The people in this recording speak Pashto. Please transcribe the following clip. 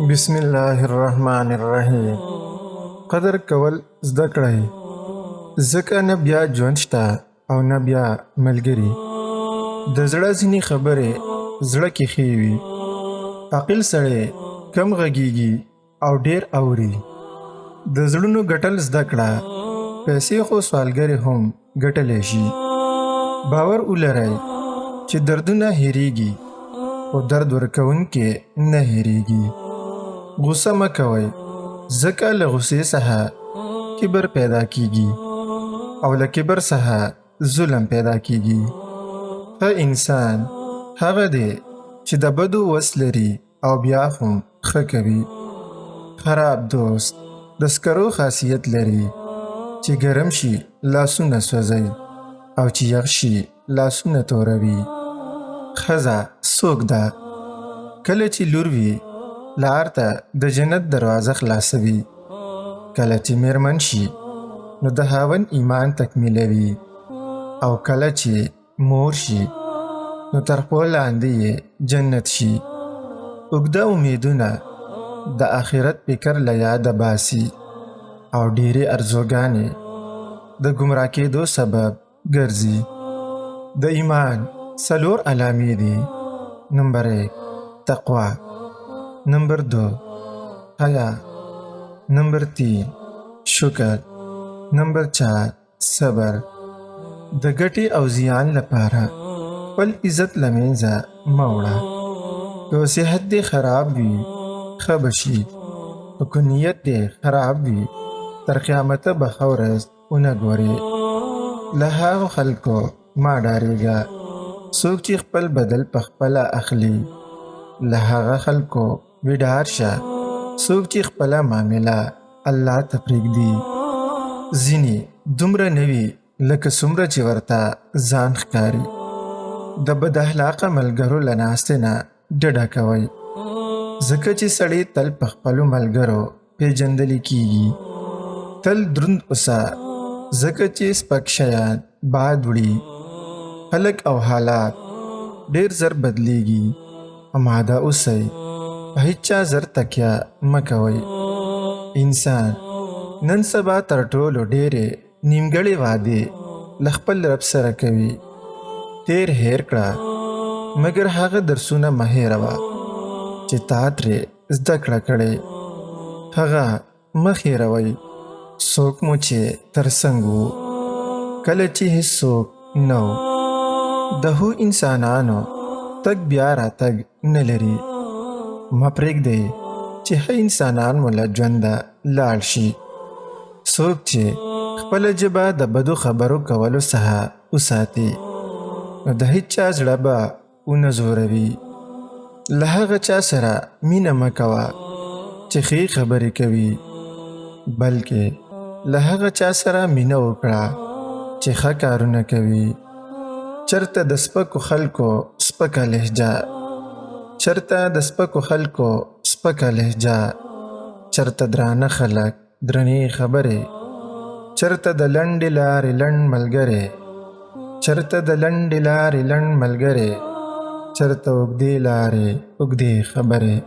بسم الله الرحمن الرحیم. قدر کول زده کړئ، ځکه نه بیا ژوند شته او نه بیا ملګري. د زړه ځینې خبرې زړه کې ښې وي. عاقل سړی کم غږیږي او ډېر اوري. د زړونو ګټل زده کړه، پیسې خو سوالګرې هم ګټلی شي. باور ولرئ چې دردونه هېرېږي، خو درد ورکوونکي نه هېرېږي. غوسه مه کوئ، ځکه له غوسې څخه کبر پیدا کیږي او له کبر څخه ظلم پیدا کیږي. ښه انسان هغه دی چې د بدو وس لري او بیا هم ښه کوي. خراب دوست د سکرو خاصیت لري چې ګرم شي لاسونه سوځي او چې یخ شي لاسونه توروي. ښځه څوک ده؟ کله چې لور وي لار ته د جنت دروازه خلاصوي. کله چې میرمن شي نو د خاوند ایمان تکمیلوي، او کله چې مور شي نو تر پښو لاندې یې جنت شي. اوږده امیدونه د آخرت فکر له یاده باسي او ډېرې ارزوګانې د ګمراه کېدو سبب ګرځي. د ایمان 4 علامې دي. نمبر 1 تقوا، نمبر 2 حیا، نمبر 3 شکر، نمبر 4 صبر. د ګټې او زیان لپاره خپل عزت له منځه مه وړه. که صحت دې خراب وي ښه به شي، او که نیت دې خراب وي تر قیامته به ښه ورځ ونه ګورې. له هغو خلکو مه ډارېږه څوک چې خپل بدل په خپله اخلي. له هغه خلکو وډار شه څوک چې خپله معامله الله ته پرېږدي. ځینې دومره نه وي لکه څومره چې ورته ځان ښکاري. د بد اخلاقه ملګرو له ناستې نه ډډه کوئ، ځکه چې سړی تل په خپلو ملګرو پیژندلی کیږي. تل دروند اوسه، ځکه چې سپک شیان باد وړي. خلک او حالات ډېر زر بدلیږي. اماده اوسئ، په هیڅ چا زر تکیه مه کوئ. انسان نن سبا تر ټولو ډېرې نیمګړې وعدې له خپل رب سره کوي. تیر هیر کړه، مګر هغه درسونه مه هېروه چې تا ترې زده کړه کړې. هغه مه هېروئ څوک مو چې تر څنګ وو کله چې هېڅوک نه و. د هو انسانانو تګ بیا راتګ نه لري. مه پرېږدئ چې ښه انسانان مو له ژونده لاړ شي. څوک چې خپله ژبه د بدو خبرو کولو څخه وساتي نو د هیڅ چا زړه به ونه زوروي. له هغه چا سره مینه مه کوه چې ښې خبرې کوي، بلکې له هغه چا سره مینه وکړه چې ښه کارونه کوي. چرته د سپکو خلکو سپکه لهجه، چرته د سپکو خلکو سپکه لهجه، چرته درانه خلک درنې خبرې، چرته د لنډې لارې لنډ ملګری، چرته د لنډې لارې لنډ ملګری، چرته اوږدې لارې اوږدې خبرې.